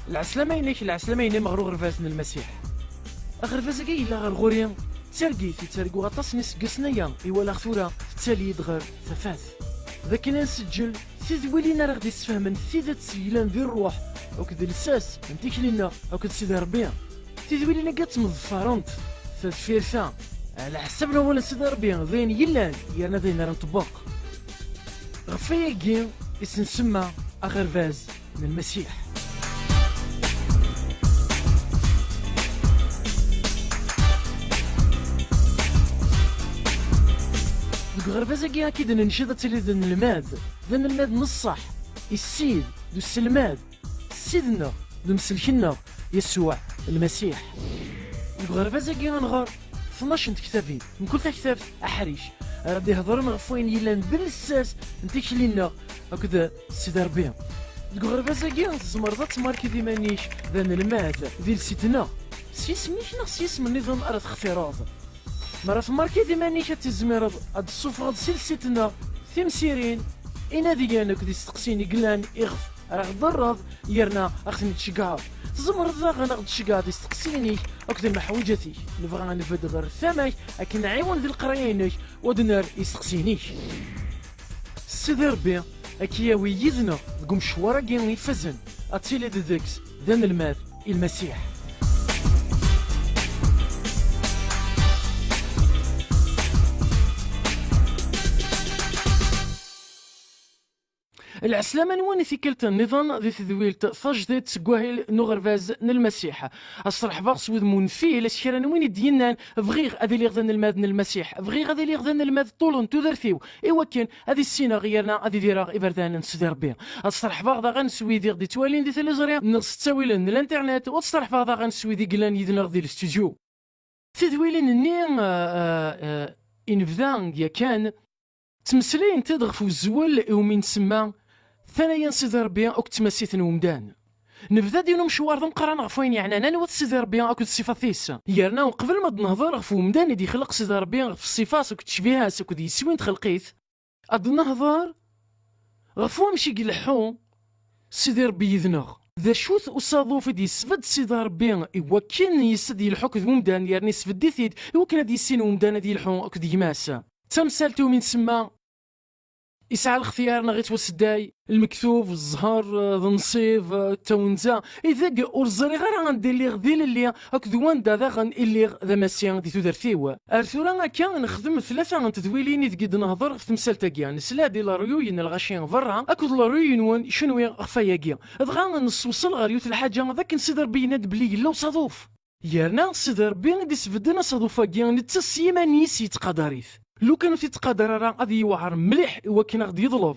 العسلامة ينك العسلامة ينك مغرو غرفاسن المسيح أغرفاسك إلا غير غوريا ترقيتي ترقو غطاس نسقسنايا إيوالا خثورة تالي يدغر ثفاث ذاك نسجل سيد ولينا راه غدي تفهمن سيد تسيلان ذي الروح أو كذا الساس نتيك لينا أو كذا سيد ربيع سيد ولينا قات مظفرانت فيرثا على حسبنا ولا سيد ربيع ذين يلان يرنا ذين نطبق غفايا كين اسنسمى أغرفاز من المسيح. غرفازا كي أكيد ننشد تلي ذن الماد نصح السيد ذو السلماد سيدنا ذو مسلكنا يسوع المسيح. غرفازا كي نغار 12 كتابين من كل كتاب أحريش غادي يهضرون غفوين يلان بالساس نتيك لينا هكذا سيدي ربي. غرفازا كي تزمرضات ماركي دي مانيش ذن الماد ذي سيتنا سيسميش نغ سيسم النظام أرد اختراض مرة في ماركي دي مانيش تزمرض هاد الصفغة سلسلتنا ثمسيرين إنا ديانك دي استقسيني قلان إغف راه ضرض يرنا أختني تشقاض تزمرض غانا تشقاض يستقسيني أكثر محوجتي نبغى نفد غير ثماي أكن نعيون ذي القراينك ودنار يستقسينيش سيدي ربي أكياوي يذنا قوم شوارا كين يفزن أتيلي ذكس ذن الماذ المسيح. العسلامة نواني ثيكلت النظام ذي تذويلت ثجدت سكواهيل نغرفاز المسيح الصرح باغس وذ منفي لسكرا نوين دينان بغيغ هذي اللي غذن الماذن المسيح بغيغ هذي اللي غذن الماذ طولون تذرثيو إوا كان هذه السينة غيرنا هذه ديراغ إبردان نسدي ربي الصرح باغ غنسوي ديغ دي توالين دي تليزريا نغس تساويلن الانترنت والصرح باغ غنسوي دي قلان يدنغ دي الاستوديو تذويلن النين إنفذان يا كان تمسلين تدغف الزول ومن سما ثانيا سيدي ربي أو تمسيت ومدان نبدا دينو مشوار ذا مقران غفوين يعني انا نوات سيدي ربي أو الصفات ثيس يرنا قبل ما نهضر غف ومدان يدي خلق سيدي ربي في الصفات أو تشبيهات أو دي سوين تخلقيت أد نهضر غفو مشي قلحو سيدي ربي يذنغ ذا شوث أصادو في دي سفد سيدي ربي إوا كان يسد يلحوك ذو مدان يعني سفد دي ثيد إوا كان دي سين ومدان دي يلحو أو دي ماسا تمثالتو من سما يسعى الاختيار نغيت وسداي المكتوب الزهر ذا نصيف التونزا اذا ورزري غير غندير لي غديل اللي هكذوان دا ذا غنقلي ذا ماسيان دي تودرثيوا ارثورا كان نخدم ثلاثه غنتدويلين تقد نهضر في تمثال كيا نسلا دي لاروين الغاشين برا اكد لاروين وين شنو غفايا كيا دغا نوصل غير يوت الحاجه ذاك نسيدر بينات بلي لا صادوف يرنا سيدر بين دي سفدنا صادوفا كيا نتسيما نيسي تقدريث لو كانوا تيتقدر راه غادي يوعر مليح وكان غادي يضلب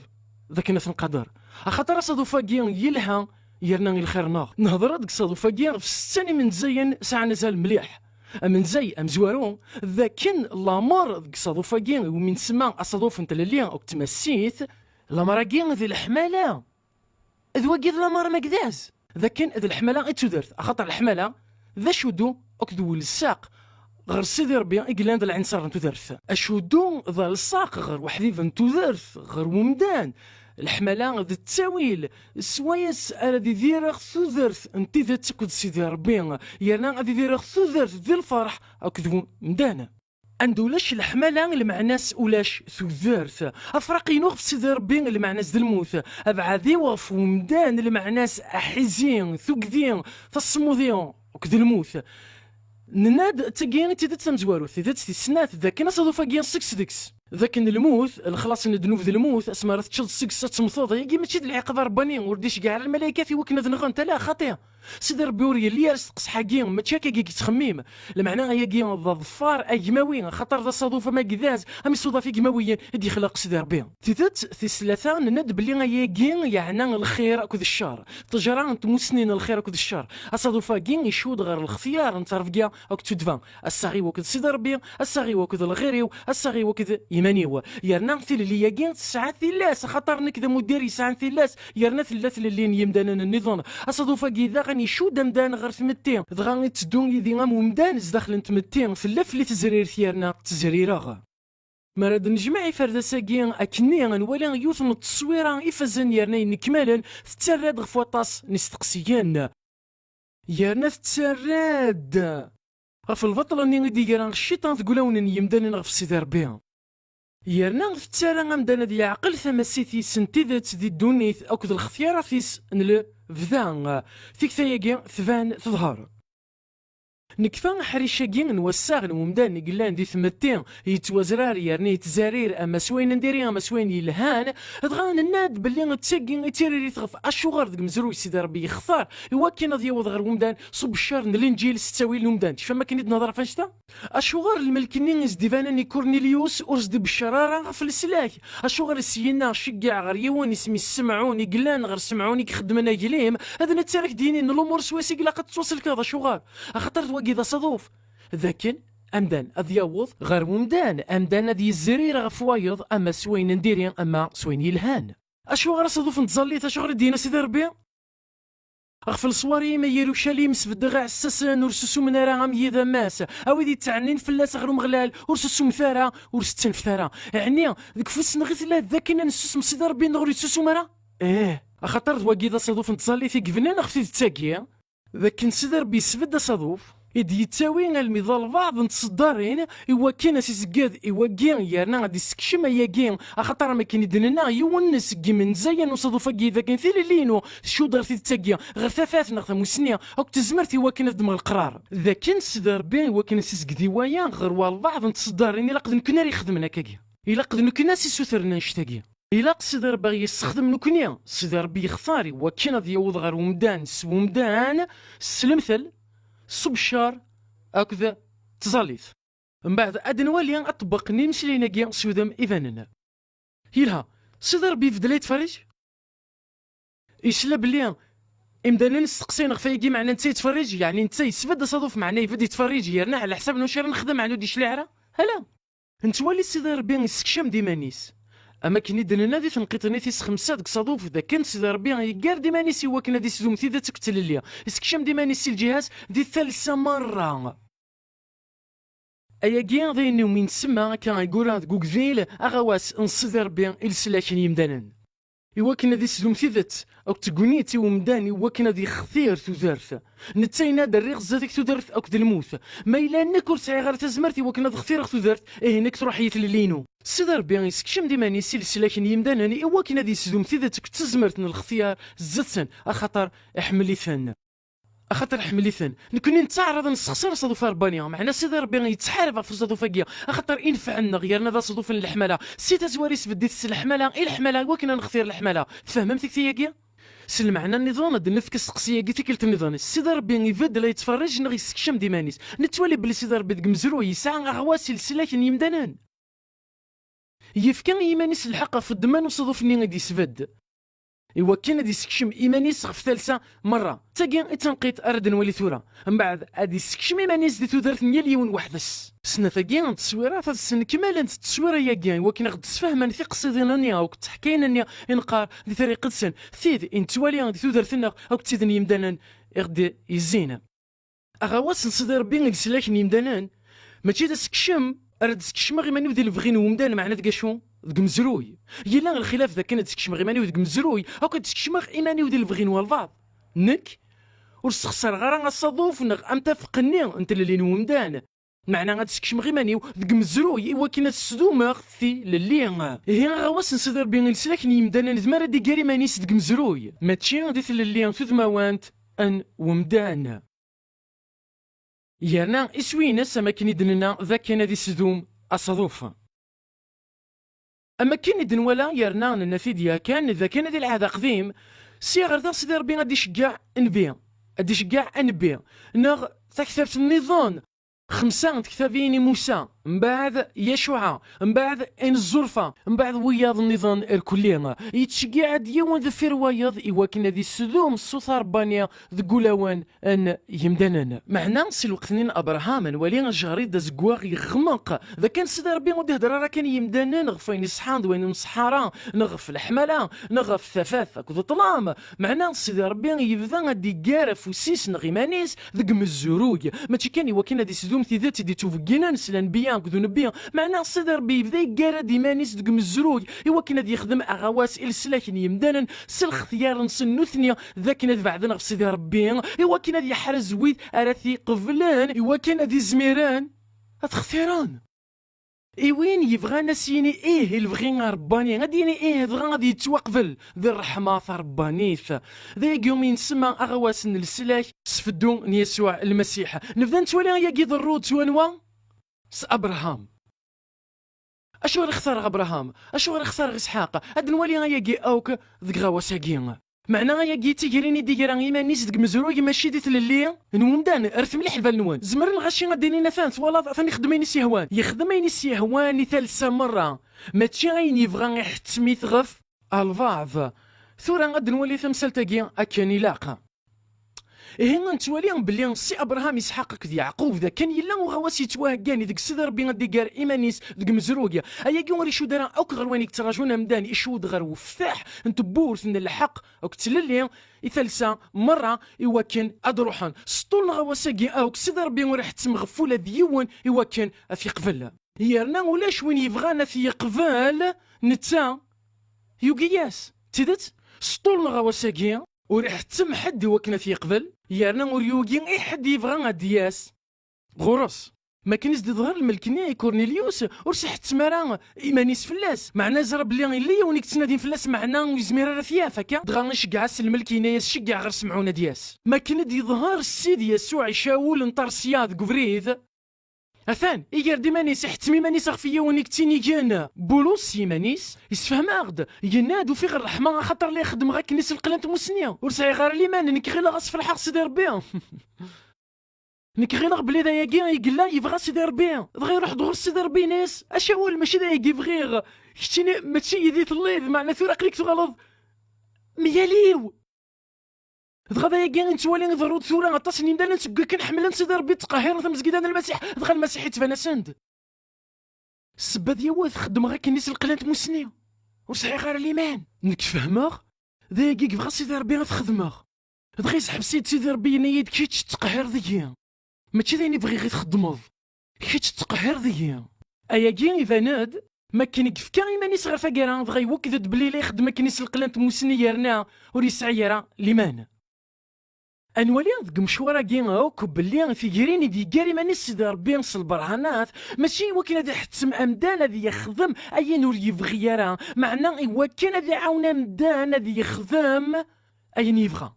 ذاك الناس نقدر خاطر صادوفاكيان يلها يرنا الخير ناغ نهضر ديك صادوفاكيان في الثاني من زين ساعه نزال مليح من زي ام زوارون ذاكن لامور ديك صادوفاكيان ومن سما صادوف انت اللي او تمسيت لامراكيان ذي الحماله ذواكي لامر مكداز ذاكن ذي الحماله اتودرت خاطر الحماله ذا شدو اكدو الساق غير سيدي ربي إقلان ذا العنصر نتودرث أشودو ذا الساق غير وحدي نتودرث غير ومدان الحملة ذا التاويل سوايس أنا دي ديرغ ثودرث انتي ذا تكد سيدي ربي يانا غادي ديرغ ثودرث ذي الفرح أكدو مدانا عندولاش الحملة المعناس ولاش ثودرث أفرقينوغ في سيدي ربي المعناس ذا الموت أبعادي وف ومدان المعناس أحزين ثقدين تصمودين وكذا الموت نناد تاكين تيدات تمزوارو تيدات تيسنات ذاك ناس هذو فاكين سكس ديكس ذاك الموت الخلاص ندنوف ذا الموت اسمها تشد سكس تمصوض هي كيما تشد العقاب رباني ورديش كاع الملائكه في وكنا ذنغ انت لا خطيه سيدي ربي وري اللي يرسقس حاكين ما تشاكا كي تخميم المعنى هي كي الظفار اجماوي خاطر ذا صادوفه ما كذاز امي صدفه اجماويه يدي خلق سيدي ربي تيدات في ثلاثه ند بلي هي كي يعني الخير اكو الشر تجرى انت مسنين الخير اكو الشر اصادوفه كي يشود غير الاختيار انت عرف كاع اكو تدفع الصغي وكذا سيدي ربي الصغي وكذا الغيري الصغي وكذا يمانيوا يرنا في اللي يجين ساعات ثلاث خاطر نكذا مدير ساعات ثلاث يرنا ثلاث اللي يمدان النظام اصادوفه كي ذا غني شو دمدان غير ثمتين دغا تدون يدي غام ومدان داخل تمتين في اللف اللي تزرير ثيرنا تزريرا مراد نجمع فردا ساكين اكني غنولي يوث من التصويره يفزن يرنا نكمالا تتراد غفواطاس نستقسيان يارنا تتسراد غف البطل اني ديكرا الشيطان تقولون يمدان غف سيدي ربي يارنا تتسارى غمدانا دي عقل ثماسيتي سنتيدت دي الدونيث اكد الخثيارة فيس نل فذان فيك ثياقي ثبان تظهر نكفا حريشاكي نوساغ الممدان قلان دي ثمتين يتوزرار يارني يتزارير اما سوين نديري اما سوين يلهان دغان الناد باللي تساقي يتيري تغف اشوغار ديك مزروي سيدي ربي يختار اوا كي ناض يوض غير الممدان صب الشهر الانجيل ستاوي الممدان تفهم ما كاين نهضر فاشتا اشوغار الملكنين ديفاناني كورنيليوس ارز دي بالشراره في السلاك اشوغار السينا شقع غير يوان اسمي السمعوني قلان غير سمعوني كخدمنا قليم هذا نتسارك ديني الامور سواسي قلا قد توصل كذا شوغار خاطر إذا صدوف ذاكن أمدان أذ يوض غير ممدان أمدان أذ يزرير غف وايض أما سوين نديرين أما سوين يلهان أشو غير صدوف نتزليت أشو غير دينا سيدي ربي غفل صواري ما يروشاليم سفدغ عساسان ورسسو من راه غام يذا ماس أويدي تعنين فلاس غير مغلال ورسسو مثارا ورستن فثارا يعني ذيك فوس نغثلا ذاكنا نسوس سيدي ربي نغري تسوسو مرا أخاطر ذواكي صدوف نتزليت يقفنا نغفي تاكيا ذاك سيدي ربي سفد صدوف إدي يتاوي المظال بعض نتصدرين إوا كان سيزكاد إوا كان يارنا غادي يسكشم ياكين أخاطر ما كاين يدنا يونس كي من زين وصدفا كي إذا كان ثيلي لينو شو دارتي تاكيا غير ثلاث نغثا مسنيا أوك تزمرت إوا كان دم القرار إذا كان سدار بين إوا كان سيزكدي ويا غير والبعض نتصدرين إلا قد نكنا يخدمنا كاكيا إلا قد نكنا سيسوثرنا نشتاكيا إلا سيدي ربي يستخدم نكنيا سيدي ربي يختاري وكان غادي يوض غير ومدان سومدان سلمثل صب الشهر هكذا تزاليت من بعد ادنوالي اطبق نمشي لينا سودام اذاننا يلها سيدي ربي يفدل يتفرج يسلا بلي امدانا نستقسي نغفايكي معنا نتا يتفرج يعني نتا يسفد صدوف معنا يفد يتفرج يرنا على حساب نوش نخدم عنو دي شلعره هلا انت ولي سيدي ربي يسكشم ديمانيس اما كني دننا دي تنقيطني تيس خمسة ديك صدوف اذا كان سيدي ربي يقار ديمانيس هو كنا دي سزوم تيدا تقتل ليا يسكشم ديمانيس الجهاز دي ثالثه مره اياكي ذيني ومن سما كان يقول هاد كوكفيل اغواس نصدر ربي السلاكن يمدانا إوا كنا دي سزوم تيدت او تقنيتي ومداني إوا كنا دي خثير تودرث نتاينا دريغ زادك تودرث او الموت ما الا انك ورسعي غير تزمرتي إوا كنا خثير تودرث هناك تروح يتللينو سيدي ربي يسكشم ديماني سلسلة يمدانني إوا كنا دي سزوم تيدتك تزمرت الخثيار زدتن اخاطر احملي ثن اخاطر حملي ثن نكوني نتعرض نسخسر صدوف ربانيا معنا سيدي ربي يتحارب في صدوفاكيا اخاطر ينفعنا غيرنا ذا صدوف الحمله سيتا زواريس بديت الحمله الحمله وكنا نختار الحمله فهمتك ثياكيا سل معنا النظام د نفك السقسيه كي تكلت النظام سيدي ربي يفد لا يتفرج نغي يسكشم ديمانيس نتولي بلي سيدي ربي ديك مزرو يسعى غوا سلسله يمدانان يفكان ايمانيس الحق في الدمان وصدوف ني غادي يسفد إوا كان غادي يسكشم ايمانيس في ثالثه مره تاكي تنقيت ارد نولي ثوره من بعد غادي يسكشم ايمانيس دي تودرت مليون وحدس سنه ثاكي التصويرات السن كمالا التصويره يا كاين إوا كان غادي تفهم في قصيدنا او تحكينا انقار دي طريقه سن ثيد ان توالي غادي تودرتنا او تيدني يمدانن غادي يزينا اغواس نصدر ربي نسلاك يمدانن ماشي تسكشم ارد تسكشم غير ماني ودي الفغين ومدان معنا دكاشو دك مزروي يلا الخلاف ذا كانت تسكشم غير ماني ودك مزروي او كتسكشم غير ايماني ودي الفغين والبعض نك ورسخسر غير الصدوف نغ ام تفقني انت اللي نومدان معنا غتسكشم غير ماني ودك مزروي ايوا كاين السدومه في للي هي غواس نصدر بين السلاك يمدان نزمر دي كاري ماني دك مزروي ماشي غادي للي ثما وانت ان ومدان يانا اسوينا سما كاين يدنا ذا كان دي سدوم الصدوف اما كاين يدن ولا يرنا النفيديا كان اذا كان دي العاده قديم سي غير ذا سيدي ربي غادي يشكع نبيع غادي يشكع نبيع نغ تكثرت النظام خمسة كتابين موسى من بعد يشوع من بعد ان الزرفه من بعد وياض النظام الكلي يتشجع ديوان ذفير وياض ايوا كنا دي السدوم الصوت ربانيا ذقولاوان ان يمداننا معنا سي الوقتنين ابراهام ولي جاري دا زكواغ يغمق ذا كان سيدي ربي غادي يهضر راه كان يمدانا نغف وين يصحان وين الصحراء نغف الحمله نغف ثفاث كذا طلام معنا سيدي ربي يبدا غادي يقارف وسيس نغيمانيس ذق مزروي ماشي كان ايوا كنا دي سدوم ذات دي توفقينا نسل الانبياء سما كذو نبي معنا سيدي ربي بدا يقارد يمانيس دك مزروق إوا كان غادي يخدم أغواس السلاكن يمدانا سل اختيار نسنو ثنيا ذاك ناد بعدنا في سيدي ربي إوا كان غادي يحرز ويد أراثي قبلان إوا كان غادي زميران هتختيران وين يبغى نسيني البغي رباني غادي بغى غادي يتوقفل ذي الرحمة ربانيث ذي يوم ينسمى أغواس السلاك سفدو يسوع المسيح نبدا نتولي يا قيد الرود توانوا أبراهام أشو غير اختار أبراهام أشو غير اختار إسحاق هاد نولي غايا أوك ذك غواساكين معنا غايا تيكيريني ديكيران إيمانيس دك مزروق ماشي ديت للي نومدان رث مليح البال نوان زمر الغاشي غاديني نفانس ولا ثاني يخدم يهوان يخدم يهوان ثالثة مرة ماشي غاين يبغى يحتمي ثغف البعض ثورا غاد نولي ثمثال تاكي أكاني لاقا نتوالي بلي سي ابراهام اسحاق كذ يعقوب ذا كان يلا وغواس يتواهقاني ديك سيدي ربي غادي كار ايمانيس ديك مزروقيا ايا كي وري شو دارا اوك غروانيك تراجونا مداني يشود غير وفاح انت بورث من الحق اوك تللي يثلسا مره ايوا كان ادروحان سطول غواساكي اوك سيدي ربي وريح تمغفوله ديون ايوا كان في قبل يرنا ولاش وين يبغانا في قبل نتا يوكياس تيدت سطول غواساكي وريح تم حد وكنا في قبل يارنا وريوغين اي حد يبغى دياس غرس ما كنيش دي ظهر الملكني كورنيليوس ورسح تمارا ايمانيس فلاس معنا زرب لي اللي ونيك تنادين فلاس معنا ويزمير راه فيها فكا دغا نشقع الملكينا يشقع غير سمعونا دياس ما كان دي ظهر السيد يسوع يشاول نطر سياد كوفريذ أثان إيجار دي مانيس احتمي مانيس أخفية ونيك تيني كان بولوس يمانيس يسفهم أغد ينادو في غير الرحمة خاطر لي يخدم غا كنيس القلانت موسنية ورسعي غير ليمان نك غير غاص في الحق سيدي ربي نك غير بلي ذا ياكي يقلا يبغى سيدي ربي دغا يروح دغور سيدي ربي ناس أشاول ماشي ذا ياكي بغيغ كتيني ماشي يديت الليل معنا ثورة قليك تغلط مياليو دغا ياكي نتوالي ضروري ثورة غطاسني ندانا نسكر كنحمل سيدي ربي تقاهر تمزكيدان المسيح دغا المسيح يتبانا سند السبا ديال خدم غير كنيس القلانت موسنية وصحي غير الايمان نك فهمه ذا ياكي بغا سيدي ربي غتخدمه دغا يسحب سيدي ربي نيد كي تقهر ذيا ماشي ذاني بغي غير تخدمض كي تقهر ذيا اياكي اذا ناد ما كان يكفكا ايمانيس غير فكرا دغا يوكد بلي لا يخدم كنيس القلانت موسنية رنا وريسعي راه ليمان انولي ذك مشوارا كين اوك بلي في كيريني دي كاري ماني سيدي ربي نص البرهانات ماشي هو كان هذا حتم امدان هذا يخدم اي نور يبغي راه معنا هو كان هذا عاونا مدان هذا يخدم اي يبغى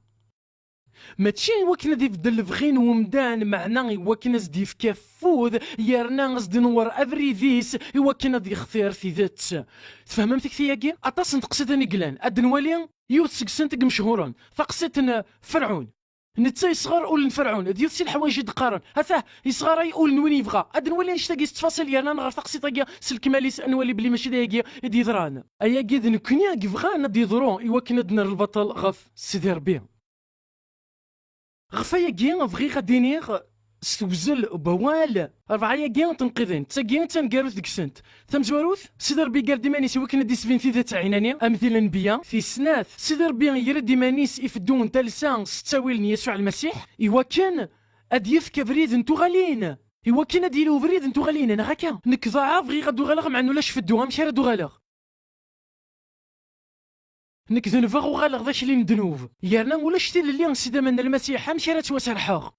ماشي هو كان هذا يبدل بغين ومدان معنا هو كان زدي في كفوذ يرنا قصدي نور افريفيس هو كان هذا يختار في ذات تفهمتك ثياكي اطاس نتقصدني قلان ادنولي يوثق سنتك مشهورا فقصتنا فرعون نتا يصغر اول الفرعون ديال سي الحوايج يدقارن هذا يصغر يقول وين يبغى عاد نولي نشتاقي التفاصيل يانا نغير تقصي طاقيا سلكماليس نولي بلي ماشي دايا يدي ضران ايا كيد نكنيا كيفغانا دي ضرو ايوا كنا دنا البطل غف سيدي ربي غفايا كي بغي غادي ستوزل بوال ربعايا كي تنقذين تاكي تنقاروث ديك سنت تمزواروث سيدي ربي قال ديمانيس هو كنا دي سفين في ذات عيناني امثل الانبياء في سناث سيدي ربي يرد ديمانيس يفدون تلسان ستاويل يسوع المسيح ايوا كان اديف كبريد انتو غالين ايوا كان اديرو بريد انتو غالين انا هكا نكضاع بغي غادو غالغ مع انو لاش فدوها مشي رادو غالغ نكذنفا غالغ ذاش اللي ندنوف يارنا ولا شتي اللي سيدي من المسيح مشي راه توسرحاغ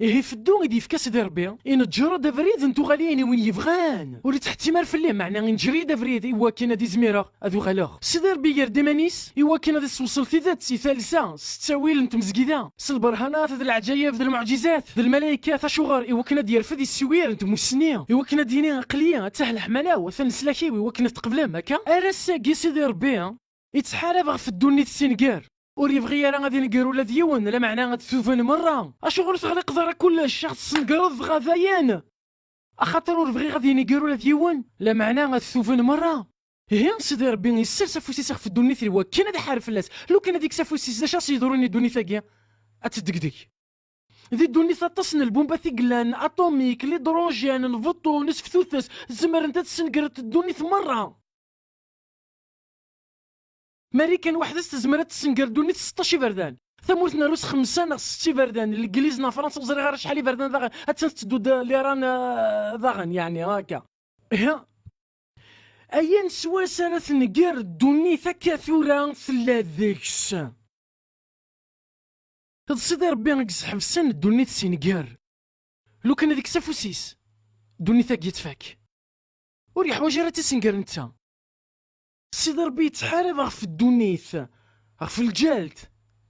إيه في الدو غادي في كاس ربي إن تجرى دافريد انتو غاليين وين يبغان ولي تحت مار في الليل معنا نجري دافريد إوا كاين هادي زميرة هادو غالوغ سيدي ربي يرد مانيس إوا كاين هادي توصل في ذات سي ثالثة ستاويل انتم مزكيدا البرهانات ذا العجايب ذا المعجزات ذا الملائكة ذا شغار إوا كاين هادي يرفد السوير انتم مسنية إوا كاين هادي عقلية تاع الحملة وثان سلاكيوي إوا كاين تقبلام هكا أرساكي سيدي ربي يتحارب في الدوني السنكار وريفغي راه غادي نقرو لا ديون لا معنى غتثوفن مره اشغل تغلق دار كل الشخص نقرض غاذيان اخاطر وريفغي غادي نقرو لا ديون لا معنى غتثوفن مره هي سيدي ربي يسر سافوسي سخ في الدنيا ثري وكان هذا حارف الناس لو كان هذيك سافوسي دا شاس يدوروني الدنيا ثاكيا اتدقدق ذي الدنيا تصن البومبا ثقلان اتوميك الهيدروجين الفوتون نسفتوثس زمر انت تسنقرت الدنيا مره ماري كان واحد استزمرت تسنقر دوني 16 بردان ثمورتنا روس 5 ناغ 6 بردان الانجليزنا فرنسا وزري غير شحال بردان داغن تدود ليران داغن يعني هكا. ايا سوا سنة نقر دونيثا كثورا ثلا ذيكس هاد سيدي ربي نقزح في السن دونيث سينقار لو كان هذيك سافوسيس دونيثا كيتفاك وري حوايج راه تسنقار نتا. سيدي ربي يتحارب غف الدونيث غف الجالد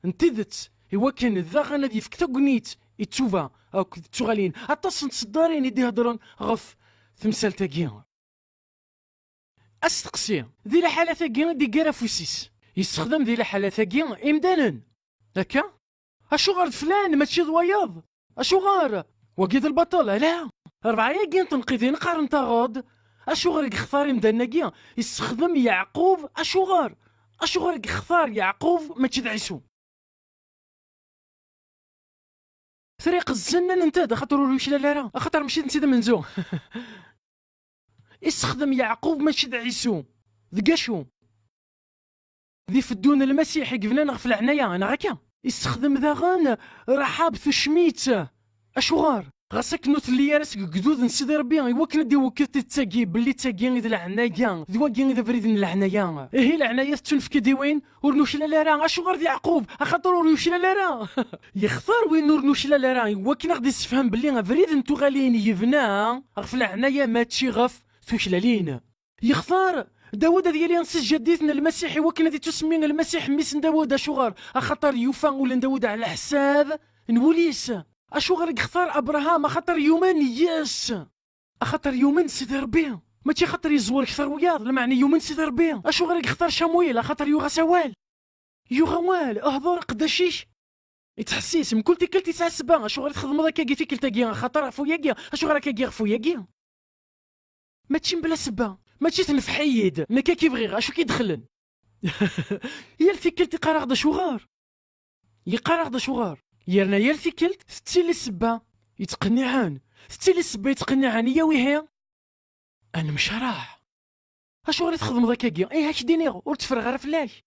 انتذت إوا كان ذا غنادي يفك تاكونيت يتوفا أو تغالين أتصن تصدارين يدي هضرون غف تمثال تاكيا أستقسي ذي الحالة تاكيا دي كارا فوسيس يستخدم ذي الحالة تاكيا إمدانا هكا أشو غار فلان ماشي ضوياض أشو غار وقيد البطل لا 4 ياكين تنقيذين قارن تاغود أشو غار يختار إمدانا كيا يستخدم يعقوب أشو غار يختار يعقوب ماشي دعيسو طريق الزنان انت خاطر وش لا لا خاطر مشيت نسيت منزو استخدم يعقوب ماشي عيسو ذقاشو ذي فدون المسيح قبلنا نغفل عنايا انا غاكا استخدم ذا غان رحاب ثشميت اشوغار غاسك نوت اللي راسك قدود نسيدي ربي ايوا كنا دي وكلت تاكي باللي تاكي ذا العنايا ذي واكي ذا فريد العنايا هي العنايا تنفك دي وين ورنوش لا راه اشوغار يعقوب خاطر ورنوش لا راه يختار وين ورنوش لا راه ايوا كنا غادي تفهم باللي فريد نتو غاليين يبنا غف العنايا ماتشي غف ثوشلالين يختار داود ديال ينسى جديتنا المسيحي وكنا دي تسمين المسيح ميسن داود اشوغار خاطر يوفا ولا داود على حساب نوليس اشوغار يختار ابراهام خاطر يومين ياس خاطر يومين سيدي ربي ماشي خاطر يزور اكثر وياض المعني يومين سيدي ربي اشوغار يختار شمويل خاطر يوغا سوال اهضر قداشيش يتحسيس من كلتي ساعه سبا اشوغار تخدم هذاك كي في كلتا خاطر فويا اشوغار كي فويا ماشي بلا سبا ماشي تنفحيد نكا كيبغي اشو كيدخلن يا الفيكلت يقرا غدا شوغار يقرا غدا شوغار يرنا يا الفيكلت تتيلي السبا يتقنعان تتيلي السبا يتقنعان يا ويهي انا مش راح اشو غادي تخدم ذاك كيا اي هاك ديني ور تفرغ غير فلاش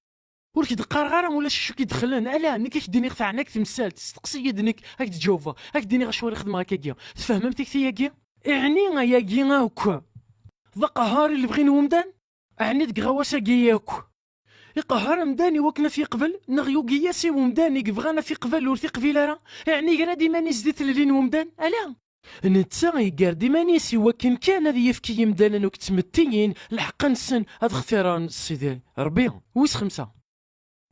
ور كيدقار غير ولا شو كيدخلن الا نك ديني عنك تمثال تستقسي يدنك هاك تجاوبا هاك ديني شو يخدم هكا كيا تفهمتي كثي كيا يعني يا كيا وكا ذا قهاري اللي بغينا ومدان أعني دك غواسا كياكو يقهر مداني وكنا في قبل نغيو قياسي ومداني بغانا في قبل ورثي قبيله راه يعني قرا ديما نزدت لين ومدان الا نتا يقار ديما نيسي وكن كان هذه يفكي يمدانا وكتمتين الحق نسن هاد اختيران سيدي ربي ويس 5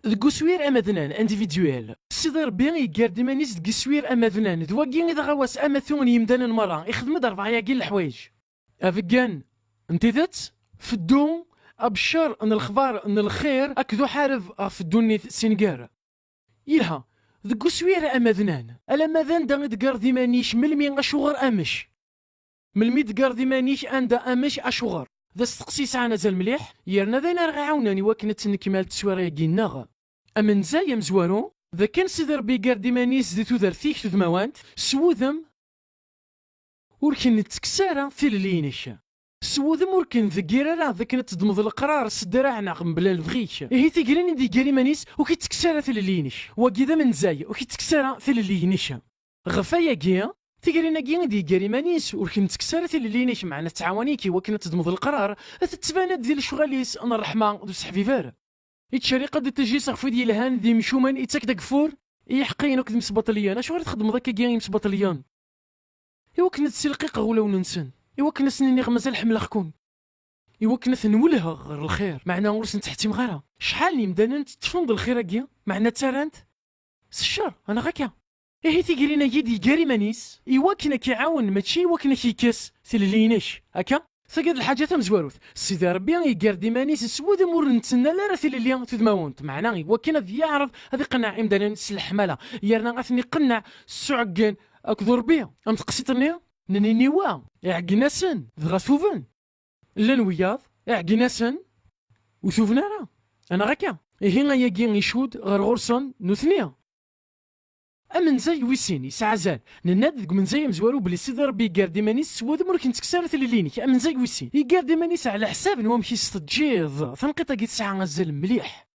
ذكو سوير امادنان انديفيدويل سيدي ربي يقار ديما نيس دك سوير امادنان ذواكي اذا غواس اماثون يمدانا مرة يخدم 4 ياكين الحوايج افكان انتذت فدو ابشر ان الخبار ان الخير اكدو حارب في الدوني سينكار يلها ذكو سوير اماذنان الا ماذن دا دقار ديمانيش ملمي اشوغر امش ملمي دقار ديمانيش اندا امش اشوغر ذا استقسيس عنا زال مليح يرنا ذينا راه عاوناني وكنت نكمال تسوير كينا امن زايا مزوارو ذا كان سيدي ربي قار ديمانيس دي تودر فيك تذموانت سوذم وركن تكسارا في اللينش سوذم وركن ذكيرا راه ذاك تضمض القرار سدراعنا بلا الفغيش هي تيقريني دي كاري مانيس وكيتكسارا في اللينش وكذا من زايا وكيتكسارا في اللينش غفايا كيا تيقرينا كيا دي كاري مانيس وركن تكسارا في اللينش معنا تعاونيكي وكنا تضمض القرار تتبان ديال الشغاليس انا الرحمه دو سحفيفار يتشاريقه دي تجي صغفو ديال الهان دي مشومان يتاك داك فور يحقين وكد مسبطليان اش غادي تخدم ذاك كيا مسبطليان ايوا كنا تسلقيق ولا وننسن ايوا كنا سنيني غمزال الحمله خكون ايوا كنا نولها غير الخير معنا ورس نتحتي مغاره شحال نمدانا تفند الخير كيا معنا تارانت الشر انا غاكا ايه تيقرينا يدي كاري مانيس ايوا كنا كيعاون ماشي ايوا كنا كيكاس تلليناش هكا ثقاد الحاجات مزواروث سيدي ربي يقار ديمانيس سوود مور نتسنى لا راه اللي تدماونت معنا ايوا كنا يعرض هذه قناع امدانا نسلح حماله يرنا غاثني قنع السعقان اكذو ربي ام تقسيطني نينيوا يعقناسن ذغا لان وياض يعقناسن وثوفنا راه انا غاكا هنا ياكي يشود غير غرسون نوثنيا امن زي ويسين يسعى زال نناد من زي مزوارو بلي سيدي ربي يقار ديمانيس سواد موركن تكسارت لينيك امن زي ويسين يقار ديمانيس على حساب نوام كيستجيض ثنقيطه كي تسعى غزال مليح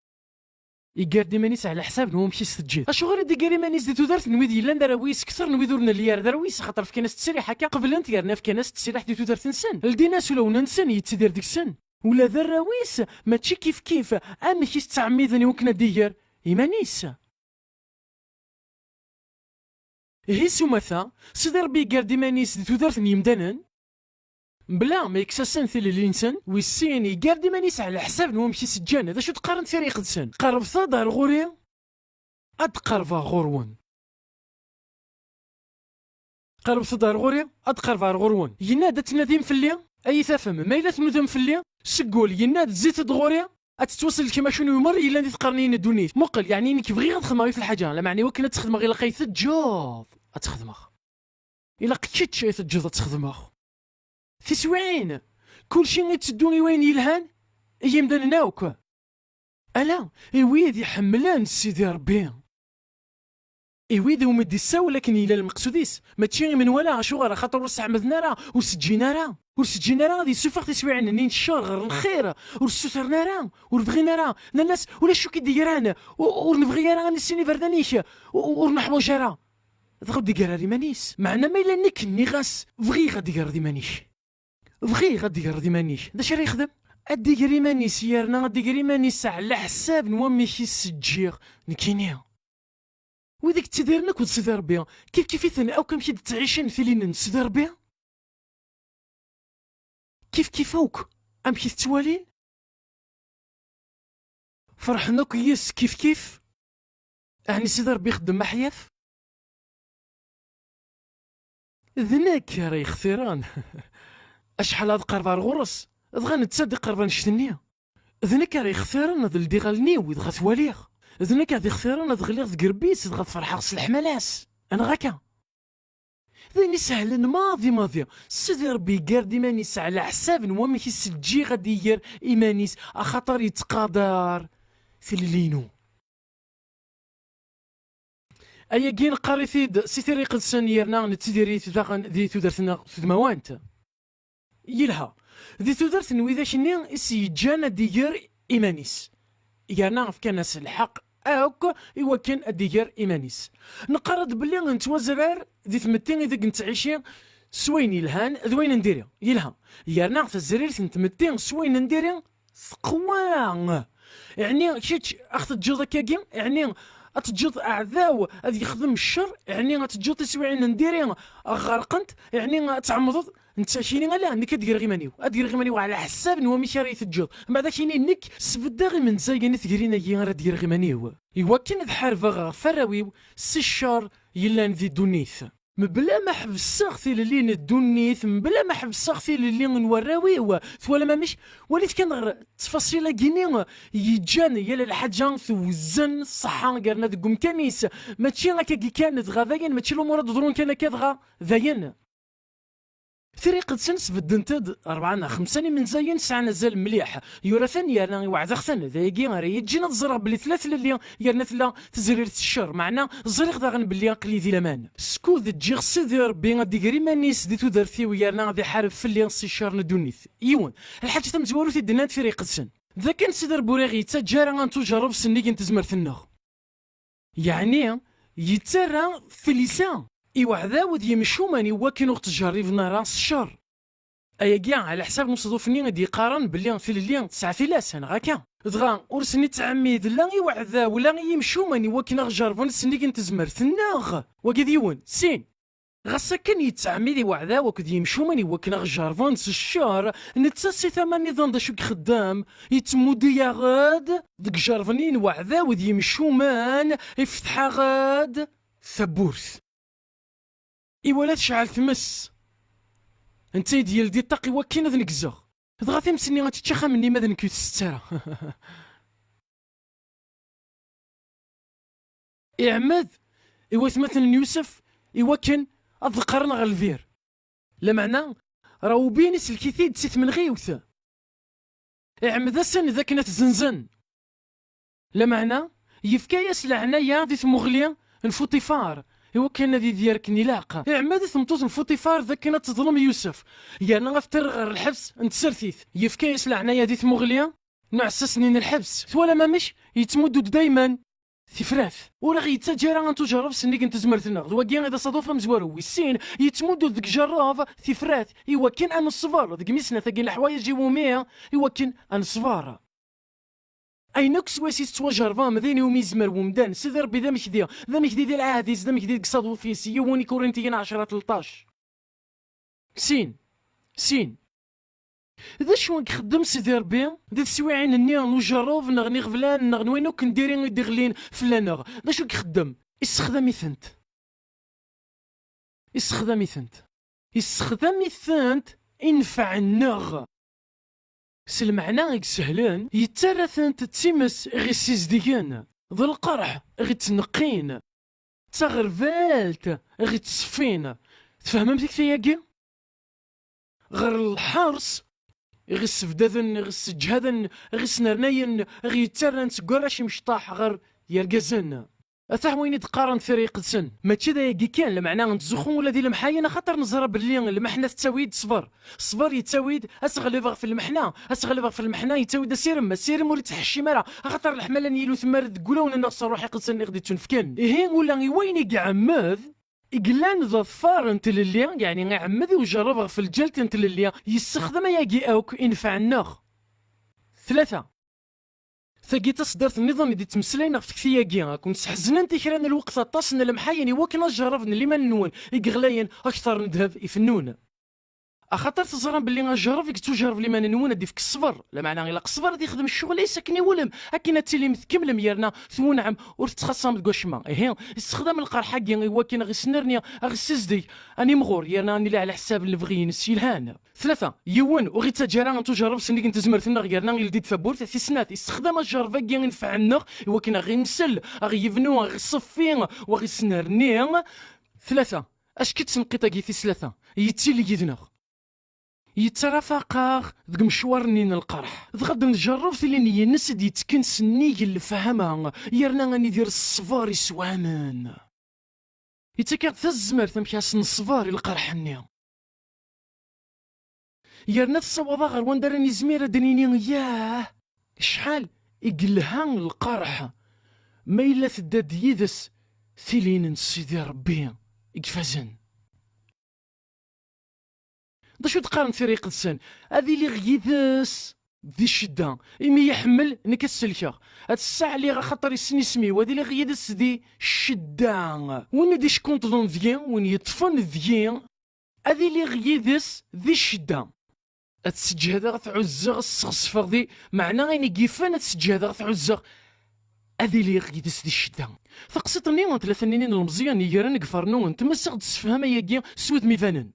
يقارد مانيس على حساب نو مشي ستجيد اش غير ديكاري مانيس دي تودرت نويد يلا دراويس كثر نويد ورنا ليار دراويس خاطر في كناس تسريح هكا قبل انت يرنا في كناس تسريح دي تودرت نسن الديناس ولا ننسن يتسدير ديك السن ولا دراويس ماشي كيف ماشي استعميذني وكنا ديار ايمانيس هيسو مثا سيدي ربي يقارد مانيس دي تودرت يمدانن بلا ما يكسسن ثل الانسان ويسين يقارد مانيس على حساب نو مشي سجان هذا شو تقارن فريق دسن قرب ثادر غوريا أدقرفا غورون قرب ثادر غوريا أدقرفا غورون يناد تناديم في الليل أي ثفهم ما إلا تنودم في الليل سقول يناد زيت دغوريا أتتوصل كيما شنو يمر إلا ندي تقارنين الدنيا مقل يعني إنك بغي غتخدم غير في الحاجة لا معني وكنا تخدم غير لقيت الجوض أتخدمها إلا قتشت شي تجوض تخدمها في سوين كلشي غيتسدوني وين يلهان يمدن ناوك ألا إيويد يحملان سيدي ربي إيويد ومدي الساو لكن إلا المقصوديس ما تشيني من ولا شغل خاطر وسعمدنا راه وسجينا راه ورسجينا راه غادي سوفر تسوي عنا نين الشر غير الخير ورسوترنا راه وربغينا راه الناس ولا شو كيدير ورنبغي راه نسيني بردانيش ورنحوج راه غادي دير مانيس معنا ما إلا نكني غاس بغي غادي دير مانيش بغي غادي دير مانيش داش راه يخدم أديكري مانيس يارنا أديكري مانيس على حساب نواميشي السجيغ نكينيها وذيك تديرنا كنت سيدي ربي كيف ثاني أو كمشي تعيشين في لين سيدي ربي كيف أوك أمشي تتوالين فرحنا كيس كيف يعني سيدي ربي يخدم محياف ذناك يا ريخ ثيران أشحال هاد قربان غرس دغا نتصدق قربان شتنيا ذنك راه يختارن هاد الدي غالني ويد غتواليغ ذنك راه يختارن هاد غليغ ذكربيس غا تفرح غس الحملاس انا غاكا ذني سهل ماضي سيدي ربي يقارد إيمانيس على حساب نوا ماشي سجي غادي يدير إيمانيس أخاطر يتقادر في اللينو أيا كين قاريثيد سيتيري قدسان يرنا نتديري تداغن ذي تدرتنا تدموانت يلها ذي تدرت نويذا شني سيجانا ديجر إيمانيس يانا في كناس الحق أوك إوا كان أديجر إيمانيس نقرد بلي نتوزرار ذي ثمتين إذا كنت عايشين سوين يلهان ذوين نديري يلها يانا في الزرير ثمتين سوين نديري ثقوان يعني شيتش أخذ الجوضة كاكي يعني أتجوض أعذاو هذا يخدم الشر يعني أتجوض تسوين نديري غرقنت يعني تعمضض انت شيني لا انك دير غيمانيو ادير غيمانيو على حساب نوا ماشي راه يتجوض من بعد شيني انك سبدا غي من زايني تقرينا كي راه دير غيمانيو ايوا كان ذحارفا فراويو الشر يلا ندي دونيث مبلا ما حبساغ في اللي ندونيث مبلا ما حبساغ في اللي نوراويو ولا ما مش وليت كان غير تفاصيل كيني يجان يلا الحاجه توزن الصحه قالنا ذك مكانيس ماشي هكا كي كانت غاداين ماشي الامور ضرون كان كذا ذاين فريق تسنس بدنتد 4 5 من زين ساعة نزل مليح يورا ثاني انا وعد ثاني ذاكي راه يجينا تزرع بلي 3 اللي يرنا 3 تزرير الشر معنا زريق داغن بلي قلي ذي الامان سكوذ تجي سيدي ربي غادي كري مانيس دي تودرتي ويرنا غادي حارب في اللي سي الشر ندونيث ايون الحاجه تمزوالو في الدنات فريق تسن ذا كان سيدي ربوريغ يتجارى غنتو جرب سني كنت تزمرتنا يعني يترى في لسان إيوا عذاود يمشو ماني واكن وقت جربنا راس الشر أيا كاع على حساب نصدوفني غادي يقارن بلي في اللي 9 فيلاس انا غاكا دغا ورسني تعميد لا إيوا عذاو لا يمشو ماني واكن جربون سني كنت زمرتنا وكي ديون سين غاسا كان يتعميد إيوا عذاو وكد يمشو ماني واكن جربون الشر نتساسي ثمن نظام دا شو خدام يتمودي يا غاد دك جربنين وعذاود يمشو مان يفتح غاد ثبورث إيوا لا تشعل تمس انت ديال دي طاقي وكين ذنك الزغ دغا تمسني غتتشخى مني ماذا نكيت الستاره إعماد إيوا مثلا يوسف إيوا كان أذكرنا غالفير لا معنى راهو بينس الكثير سيت من غيوث إعماد السن إذا كانت زنزن لا معنى يفكايس العناية دي ثمغليا الفوطيفار إوا كان ذي ديالك نلاقة عماد ثمطوط الفوطيفار ذاك كانت تظلم يوسف يعني غفتر غير الحبس نتسرثيث يفكايس العناية دي ثمغليا نعسى سنين الحبس ثوالا ما مش يتمدد دايما ثفراث ولا غيتجارا ان تجرب سنيك انت زمرتنا غدواكي اذا صادوفا مزوارو السين يتمدد ذك جراف ثفراث يوكن ان الصفار ذك ميسنا ثقين الحوايج يوميا يوكن ان الصفار اي نكس واسيس تواجر مدين يومي زمر ومدان سيدي ربي ذا مكدي ذا مكدي ديال العاديز ذا مكدي قصاد فيسي يوني كورنتيين 10 13 سين ذا شو نخدم سيدي ربي ذا السواعين ني نجرب نغني غفلان نغني وينو كنديرين يدغلين فلانغ ذا شو نخدم استخدامي ثنت ينفع النغ سلمعنا غيك سهلان يترى ثنت تيمس غي سيزديان ذا القرح غي تنقين تغرفالت غي تصفين تفهمم فيك ثياكي غير الحرص غي السفداذن غي السجهاذن غي السنرناين غي يترى نتقراش مشطاح غير يرقزن أثح وين يتقارن فريق سن ماشي ذا يجي كان لمعنى نتزخون ولا دي المحاينة خاطر نزرى باللي المحنة تساويد صفر يتساويد أسغلبغ في المحنة يتساويد السيرم ولا تحشي مرة خاطر الحملة نيلو ثمار تقولون الناس روحي قدسن غدي تنفكن إيه ولا وين يقعمذ إقلان ذا ظفار انت للي يعني غيعمذ وجربغ في الجلد انت للي يستخدم يجي أوك ينفع النغ 3 ثقي تصدرت النظام اللي تمسلينا في كثياكي كنت حزنان تكران الوقت طاسنا المحاين وكنا جربنا اللي ما نون يغلاين اكثر ندهب يفنون اخاطر تزران باللي غنجرب فيك تجرب اللي ما نون دي فيك الصبر لا معنى غير الصبر دي يخدم الشغل يسكني ولم اكينا تيلي مثكمل ميرنا ثمون عام ورتخصم تقوشما ايه استخدام القرحه كي وكنا غي سنرني غي سيزدي اني مغور يرنا اني على حساب اللي بغي نسيلهان 3 يون وغي تجارا تجرب سنيك انت زمرتنا غيرنا غير ديت فابورت في سنات استخدام الجرفه كي ينفعنا وكنا غي نسل غي يبنو غي صفين وغي سنرني 3 اش كتنقيطا كي في 3 يتيلي يدنغ يترافقاغ ذك مشوار نين القرح غادي نجرب في لين ينس دي تكن سنيك اللي فهمها يرنا غادي ندير الصفار يسوامان يتكاد تزمر تمكاس الصفار القرح ني يرنا تصوضا غير وندرني زميره دنيني ياه شحال يقلها القرح ما الا تداد يدس ثلين سيدي ربي يقفزن دا شو تقارن فريق السن هذه اللي غيدس ذي الشدة إمي يحمل نك السلكة هاد الساعة اللي خاطر يسني سمي وهذه اللي غيدس ذي الشدة وين دي شكون تظن ذيان وين يطفن ذيان هذه اللي غيدس ذي الشدة هاد هذا غتعزغ الصغصفر ذي معنى غيني كيفان هاد غتعزغ هذه اللي غيدس ذي الشدة تقصيتني 3 نينين المزيان يقرن قفرنو نتمس غد تفهم ياكي سود ميفانن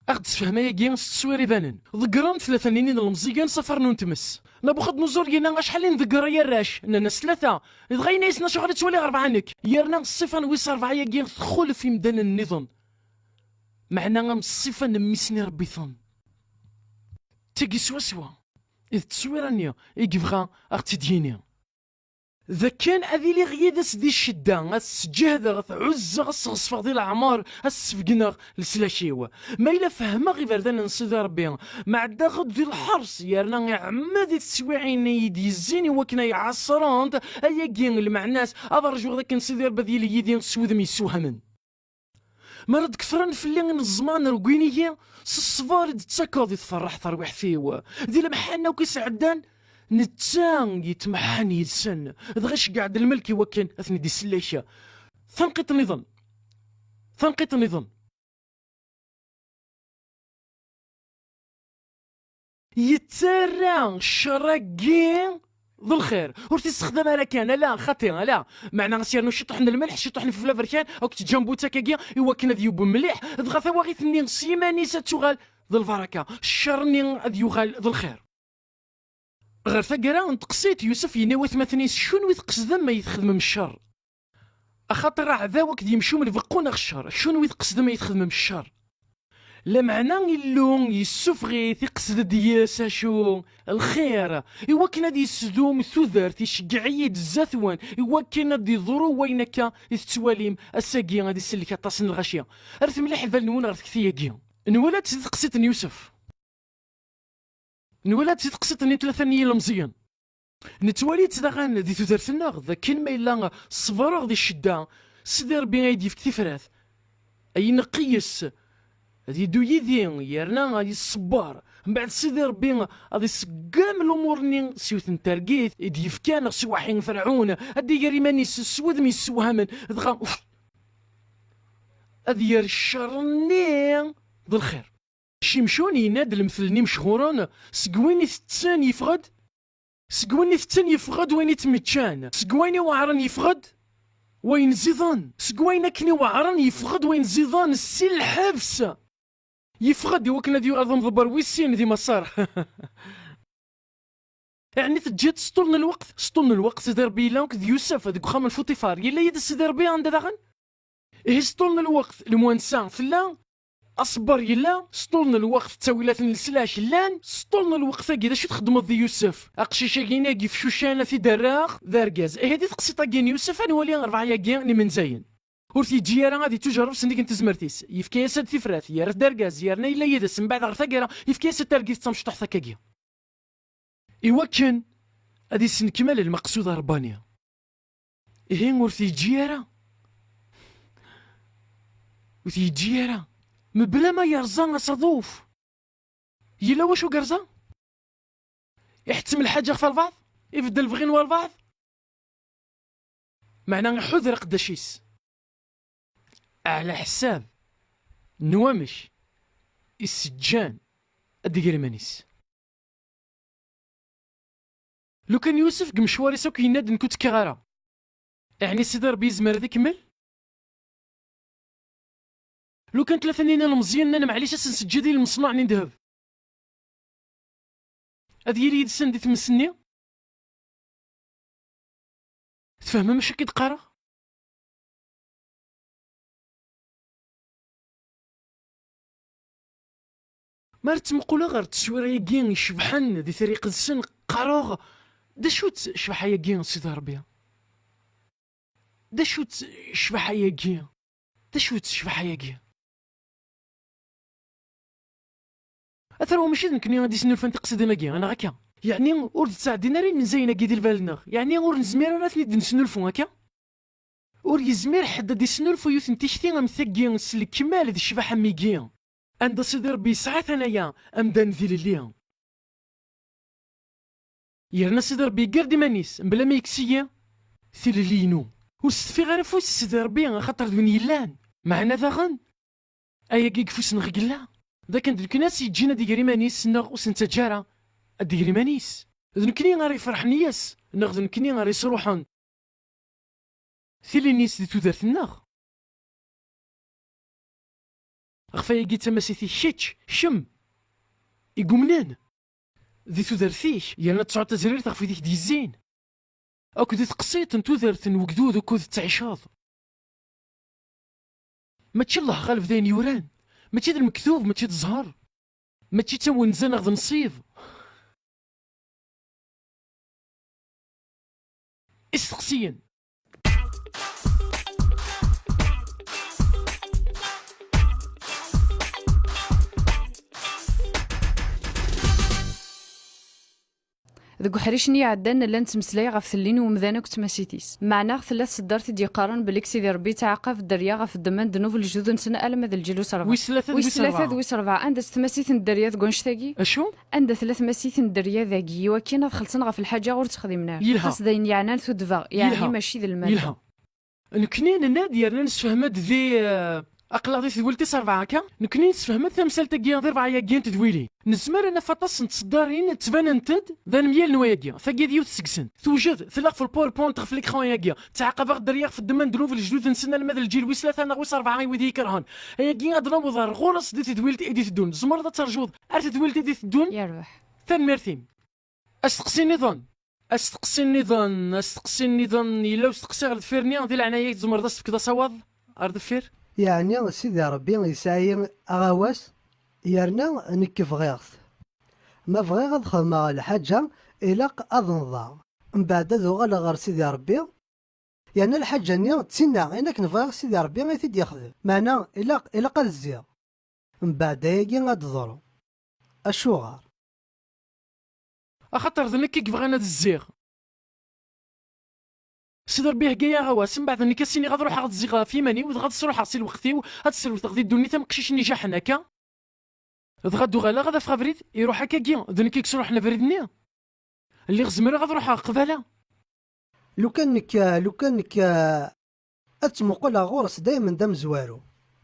أخد تفهم ياكي سويري بانن ذكران 3 نينين المزيان سفرنو نتمس نبوخد نزور ينا شحال نذكر يا راش ناس 3 غينا يسنا شغل تولي 4 نك يرنا الصفة نويس 4 ياكي تدخل في ميدان النظام معنا الصفة نميسني ربي ثم تيجي سوا إذ تسويرانيا يكفغا أختي دينيا ذا كان هذه اللي غيدس دي الشدة السجهد غتعز غصغصفغ ديال العمار السفقنا لسلاشيو ما إلا فهمها غير بردان نصيدي ربي ما عدا غد ديال الحرص يارنا عماد التسويعين يديزيني وكنا يعصرانت أيا كين المعناس هذا الرجل ذاك نصيدي ربي ديال يدين سود ميسوهمن مرض كثران في اللي الزمان رقينية الصفار تساكاض يتفرح ترويح فيه ديال محانا وكيسعدان نتسان يتمحن يتسن دغش قاعد الملك يوكن اثني دي سليشة ثنقيط النظام يتسرع شرقين ذو الخير ورتي تستخدم على كان لا خطيره لا معنى غسير نشطحن الملح شطحن في الفركان او كتجنبو تاكاكيا يوكن ذيوب مليح دغا واغيث ني سيماني ستغال ذو البركه شرني ذيوغال ذو الخير غير ثقرا نتقصيت يوسف يناوي ثمثنيس شنو يتقصدم ما يتخدم من الشر اخاطر عذاوك يمشوا من فقونا الشر شنو يتقصدم ما يتخدم من الشر لا معنى اللون يسفغي تقصد دياس شو الخير يوكنا دي السدوم ثذر تشجعي الزاثوان يوكنا دي ضرو وينك يتواليم الساقي غادي السلكه طاسن الغاشيه رث مليح البال نون رث كثيه نولات تقصيت يوسف نولات تقصيت 3 نيال مزيان نتوالي تداغن دي تودرتنا ذا كين ما إلا صبر دي الشدة سيدي ربي غايدي في كثيفراث أي نقيس هادي دو يدي يرنا غادي الصبار من بعد سيدي ربي غادي سقام الامور سيوت نترقيت يدي فكان سواحين فرعون هادي يري مانيس سود مي سوهمن دغا هادي ير الشرني ذو الخير شيمشون يناد المثلني مشهورون سقويني ثتان يفغد سقويني ثتان يفغد وين يتمتشان سقويني وعرن يفغد وين زيضان سقوينا كني وعرن يفغد وين زيضان السي الحبس يفغد وكنا ديو أظن ضبر ويسين ذي مسار يعني تجد سطولنا الوقت سيدي ربي لانك ذي يوسف هذيك خام الفوطيفار يلا يد سيدي ربي عند داغن إيه سطولنا الوقت الموانسان فلا أصبر يلا سطولنا الوقت تاويلات السلاش لان سطولنا الوقت كذا شو تخدموا ذي يوسف أقشيشا كينا كيف شوشانا في دراغ داركاز إيه هذه تقصيطا كين يوسف أنا ولي 4 كين من زين ورثي جيرا غادي تجرب سنديك انت زمرتيس يفكي ياسد في فرات يا رث داركاز يارنا إلا يدس من بعد غير ثقيرة يفكي ياسد ترقيس تمشطح ثكاكيا إوا كان هادي سنكمل المقصودة ربانية إيه ورثي جيرا ورثي جيرا مبلا ما يرزا صدوف يلا واشو قرزا يحتمل حاجة في البعض يفدل بغين والبعض معنى حذر قداشيس على حساب نوامش السجان الدقيري مانيس لو كان يوسف قمشواري سوك يناد نكوت كغارة يعني سيدي ربي يزمر ذي كمل لو كان 3 نينا المزيان انا معليش نسجدي المصنع ندهب هذه هي يدسن دي تمسني تفهم مش كي تقرا ما تمقولا غير تسوير ياكين يشبحن دي طريق السن قراغ دا شوت شبح ياكين سيدي ربي دا شوت شبح ياكين دا شوت شبح ياكين اثر ماشي يمكن غادي سنلفن تقصد ماكي انا هكا يعني ور تساعدينا ري من زينه كي ديال بالنا يعني ور نزمير انا ثني نسنلفو هكا ور يزمير حد دي سنلفو يوث نتيشتي ام ثقي نسلك كمال دي الشبح ميكي عند سيدي ربي ساعات انايا امدان ذي ليا يرنا سيدي ربي قرد مانيس بلا ما يكسيا ثيل لينو وستفي غير فوس سيدي ربي خاطر دون يلان معنا ذا غن ايا كيك فوس نغقلا ذاك نديك ناس يجينا ديكري مانيس نغ وسنتجارة ديكري مانيس ذنكني غاري فرحني ياس نغ ذنكني غاري صروحا ثيلي نيس دي تودرت النغ غفايا قيت تماسيثي شيتش شم يقومنان ذي تودرثيش يانا 9 تزرير تغفي ديك دي الزين اكو دي تقصيت نتودرت وقدود وكود تعيشاض ما تشي الله غالب ذين يوران ماشي د المكتوب ماشي د الزهر ماشي تا ونزا ناخذ نصيب استقسيا ذوك حريشني عدان لا نتمسلاي غف ثلين ومذانا كنت ماسيتيس معناه ثلاث صدرت دي قارن بليك سيدي ربي تعاقف الدريا غف الدمان دنوف الجدود نسنا ألم هذا الجيل وسربع ويس 4 عند ثماسيث الدريا تقونش تاقي اشو عند 3 مسيث الدريا ذاقي وكينا خلصنا غف الحاجه غير تخدمنا خاص داين يعني ثدفا يعني ماشي ذا المال يلها نكنين نادي ديالنا نسفهمات ذي اقلاطي ثولتي 4 هكا نكنين نسفهمات ثمثال تاكي 4 ياكين تدويلي نزمر انا فطاس نتصدارين تبان انتد ذا ميال نواياكيا ثاكي ديو تسكسن توجد ثلاث في الباوربوينت في ليكرون ياكيا تعاقب غدر في الدمان دروف الجدود نسنا المدى الجيل ويس 3 انا ويس 4 ويدي كرهان ياكي غدنا وظهر غورس دي تدويلت ايدي تدون زمر ذا ترجوض ارت تدويلت ايدي تدون يا روح ثان ميرثيم استقسي النظام استقسي النظام يلا استقسي غير فيرني غادي العنايه زمر ذا كذا صواب ارض فير يعني سيدي ربي يسعي أغاواس يرنا نكف غيرث ما بغي غاد خدمة الحاجة إلا أظنظا من بعد ذو غالا غير سيدي ربي يعني الحاجة ني تسنى إنك نبغي سيدي ربي غيثيد ياخذ معنا إلا قاد الزير من بعد يجي غاد ضرو أشوغار اخاطر ذنك كيف بغينا الزيغ سيدي ربي هكايا غواس من بعد اني كاسيني غاد نروح غاد زيغ في ماني وغاد تروح غاسي الوقتي وغاد تسلو تغدي الدنيا تم قشيشني جاحن هكا غادو غالا غادا في غفريد يروح هكا كيا دونك كيكس روح نفريدني اللي غزمر غاد نروح قباله. لو كانك اتمقل غورس دايما دام زوارو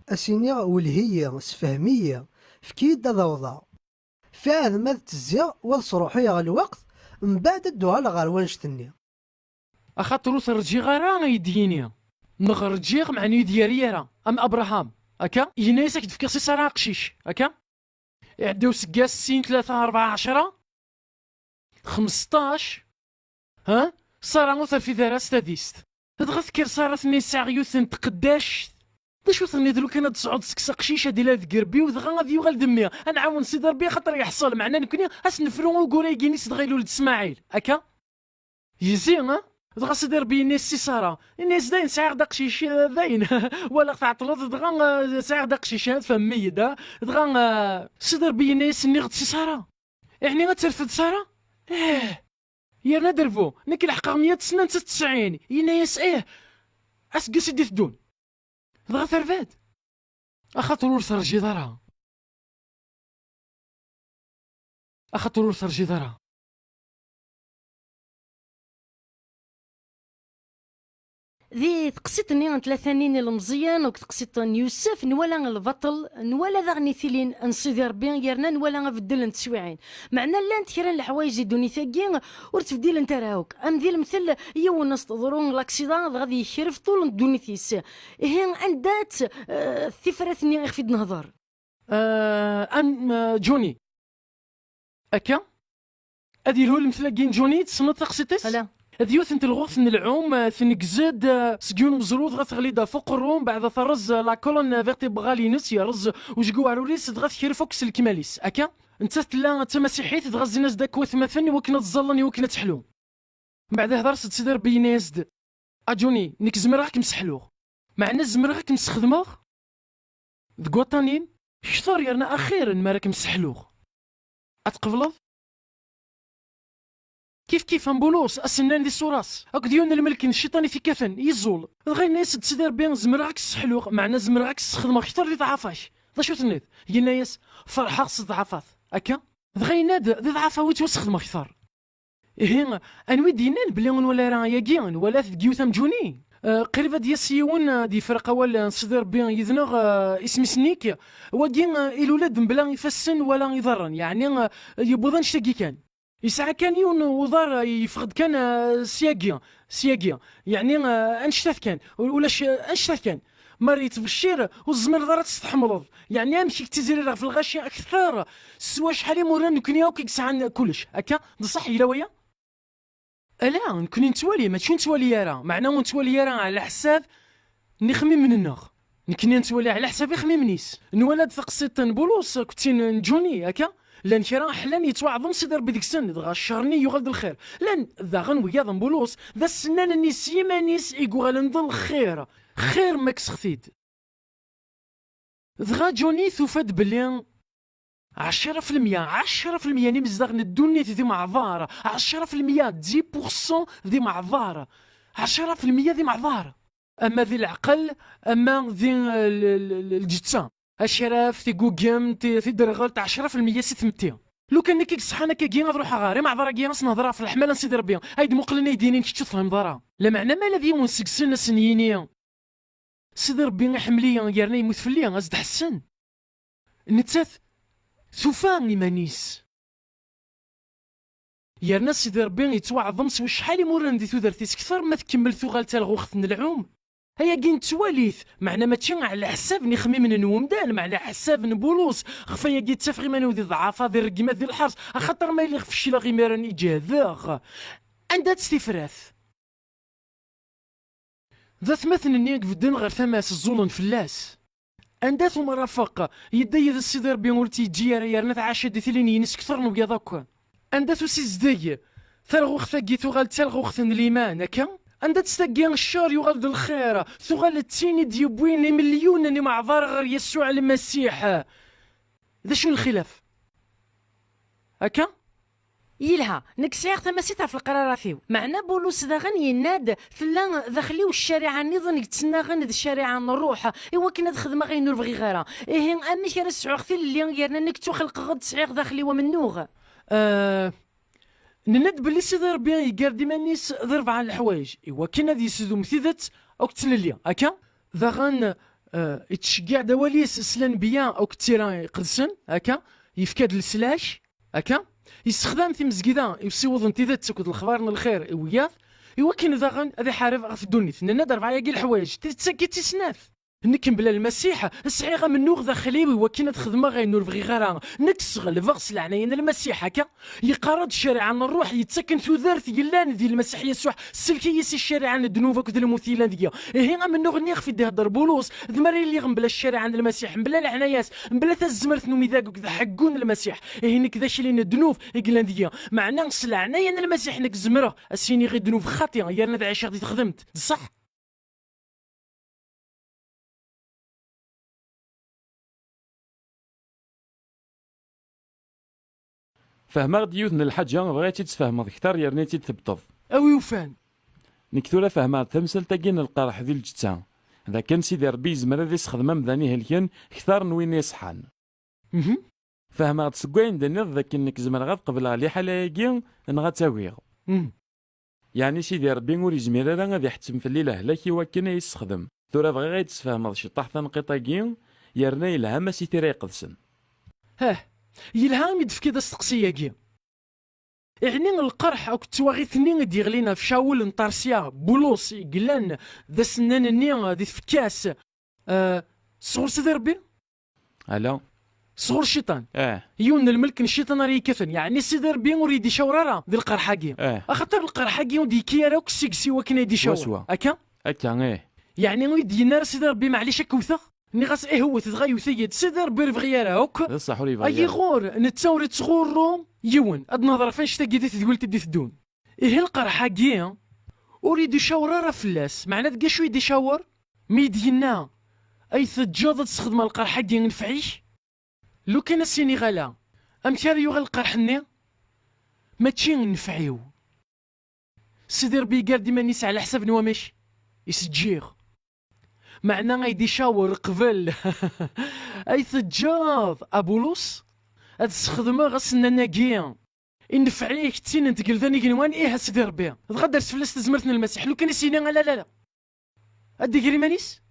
اسيني والهية سفهمية فكيد هذا وضع فعاد ما تزيغ والصروحية على الوقت من بعد الدوها لغار وانشتني اخاطرو ترجي غارا يديني نغرجيغ مع نيدياريرا ام ابراهام هكا ينايسك تفكر سي سارا قشيش هكا يعديو سكاس سين 3 4 10 15 ها صار موثر في دراس تاديست تذكر صارت نساء يوثن تقداش باش وثني دلو كان تصعد سكسا قشيشه ديال الكربي ودغا غادي يغال دمي نعاون سيدي ربي خاطر يحصل معنا نكوني اسنفرو وكوري كينيس دغيلو ولد اسماعيل هكا يزي ها دغا سيدي ربي نيس ساره الناس داين ساعه دا قشيش داين ولا تعطلت دغا ساعه دا قشيشات فميد دغا سيدي ربي نيس ني غد ساره يعني غترفد ساره يا ندرفو نك الحق 100 سنه 99 ينايس اسكي سيدي تدون دغا ثرفاد اخاطر ثرجي دارها اخاطر ثرجي دارها ذي تقسيتني ثلاثانين المزيان وتقسيت يوسف نولا البطل نولا ذا غنيثيلين نصيدي ربي يرنا نولا غفدل نتسويعين معنا لا انت كيران الحوايج دوني ثاقين ورتفديل انت راوك ام ذي المثل يو الناس تضرون لاكسيدان غادي يخرف طول الدوني ثيس هين عندات ثفرتني اخفيد نهضر ام جوني اكا ادي هو المثل كين جوني تصنت تقسيتس هلا ديوث انت الغوث من العوم ثنكزاد سكيون مزرود غتغليدا فوق الروم بعد ثرز لا كولون فيرتيبرالينس يرز وجكو عروريس دغا خير فوكس الكماليس هكا انت تلا تمسيحيت دغا الناس داك وثمثني وكنا تزلني وكنا تحلو من بعد هضر سيدي ربي نازد اجوني نيك زمرك مسحلوغ مع الناس زمرك مسخدموغ دكوطانين شطور يرنا اخيرا ما راك مسحلوغ اتقبلض كيف نبولوس السنان دي الصراص هاك ديون الملك الشيطاني في كفن يزول غير ناس تسدير بين زمرك السحلوغ معنا زمرك السخدمه اكثر دي ضعفاش ذا شو تنيد هي ناس فرحه خص ضعفات هكا غير ناد دي ضعفا ويت وسخدمه اكثر هي انوي دينان بلي ولا راه ياكين ولا تجيو ثم جوني قريبه ديال السيون دي فرقه ولا نصدر بين يذنغ اسم سنيك ودين الولاد بلا يفسن ولا يضرن يعني يبوظن شتاكي كان يسعى كان يون وضار يفقد كان سياقيا يعني انشتاث كان ولا انشتاث كان مريت بالشير والزمر دارت تستحملض يعني امشي تزير في الغاشي اكثر سوا شحال مورا نكوني هاك ساعه كلش هكا صح الا ويا لا نكوني نتوالي ماشي نتوالي راه معناه نتوالي راه على حساب نخمي من النغ نكوني نتوالي على حساب يخمي منيس نولد ثقسيت نبولوس كنت نجوني هكا لان كرا حلان يتوعظم سيدي ربي ديك السن دغا الشرني يغلد الخير لان ذا غنويا بولوس ذا السنان النيس يمانيس يقول نضل خير ماكس خثيد دغا جوني ثوفاد بلي 10% 10% نمزدغ الدنيا ذي معذارة 10% 10% ذي معذارة 10% ذي معذارة اما ذي العقل اما ذي الجسام الشرف تي جوجم تي درغل تاع 10% ستمتي لو كان نكيك صحانا كي نروح غاري مع ضرا كي نهضر في الحمل نسيدي ربي هايد مقلنا يديني نشتي تفهم ضرا لا معنى ما الذي ونسكسن سنيني سيدي ربي حمليا يرنا يموت فليا ازد حسن نتاث ثوفان لمانيس يرنا سيدي ربي يتوعظم سوا شحال يمر ندي ثودرتيس كثر ما تكمل ثوغال تاع الغوخت العوم هيا كين تواليث معنا ماشي على حساب نخمي من نومدان مع على حساب نبولوس خفايا كي تفغي ما نودي ضعافه ذي الرقمات ذي الحرس خاطر ما يلي خفشي لا غير راني جاذاغ عندها تستفراث ذا ثمثن نيك في الدين غير ثماس الظلم فلاس عندها ثم رافق يدي ذا السيدي ربي ولتي جيار يرنا تعاشى دي ثلين ينس كثر نبيا ذاك عندها ثوسي زدي ثلغوخ ثاقي ثوغال ثلغوخ ثن الإيمان هكا عندها تستقي الشر يغلد الخير ثغال التيني ديبوين مليون اني معذار غير يسوع المسيح ذا شو الخلاف هكا يلها نكسيغ تماسيتها في القراراتيو معنا بولوس ذا غن يناد ثلا داخليو الشارع نظن يتسنى غن ذا الشارع نروح ايوا كنا تخدم غير نور بغي غيرها ايه امي كان السعوغ اللي يرنا نكتو خلق غد سعيغ داخلي ومنوغ نند بلي سيدي ربي يقار ديما نيس ضرب على الحوايج ايوا كنا دي سيدو مثيدت او كتلليا هكا ذا غن يتشجع دواليس سلان بيا او كتيران يقدسن هكا يفكاد السلاش هكا يستخدم في مزقيدا يسيوض انتيذات تاكد الخبار الخير وياث ايوا كاين ذاغن هذا حارب غف الدونيت ننا ربعه كاع الحوايج تتسكي تسناف نكم بلا المسيح السعيغه من نور داخلي وكنا تخدم غير نور بغي غير نكسغ فغس العناين المسيح هكا يقارض الشارع نروح يتسكن ثوذرت يلان ذي المسيح يسوع سلكي يسي الشارع الدنوب كذا المثيلان ديا هي من نور نيغ في هضر بولوس ذمري اللي بلا الشارع عند المسيح بلا العنايات بلا تزمرت نومي ذاك كذا حقون المسيح هنا كذا شلين الدنوب يقلان ديا معنا العناين المسيح نك زمره السيني غير دنوب خاطئه يرنا ذا عشاق دي تخدمت صح. فهمغ ديوث الحاجة بغيتي تفهمض كثر يرنيتي تبطض اوي وفان نكثورة فهمها تمثل تاكين القرح ذي الجتان إذا كان سيدي ربي يزمر ذي يسخدم مداني هلكن كثار نوين يصحان فهمها تسقوين دنيض ذاك انك زمر غاد قبل علي حلايقين نغا تاويغ يعني سيدي ربي نور يزمير راه غادي يحتم في الليل هلاكي وكنا يسخدم ثورة بغي غاية تفهمض شي طاح تنقيطاكين يرنا يلها سيتي راه يقدسن يلهام يدفكي دا السقسية كي يعني القرح او كتواغيثني ديغلينا في شاول نطارسيا بولوس قلان ذا سنان النية دي تفكاس صغر سيدي ربي ألا صغر الشيطان يون الملك الشيطان راه يكفن يعني سيدي ربي وريدي شاورارا دي القرحاكي اخاطر القرحاكي ودي كيرا وكسيكسي وكنا يدي شاور هكا يعني ويدي نار سيدي ربي معليش كوثا ني غاس هو تتغيو ثيد سيدي ربي رفغيارا هوك صح وري اي غور نتصور تغورو يون اد نظر فين شتا كيدي تقول تدي تدون القرحه كي اريد شاور راه فلاس معناه كاع شويه دي شاور ميدينا اي تجاض تستخدم القرحه كي نفعيش لو كان السينغالا امثال يغ القرحني ماشي نفعيو سيدي ربي قال ديما نيس على حساب نوامش يسجيغ معنا غيدي شاور قبل اي تجاض ابولوس هاد تستخدمها غسنا ناكيا ينفعيك تين نتقل ثاني كنوان ايه سيدي ربي تغدر فلاس تزمرتنا المسيح لو كان يسينا لا ادي كري مانيس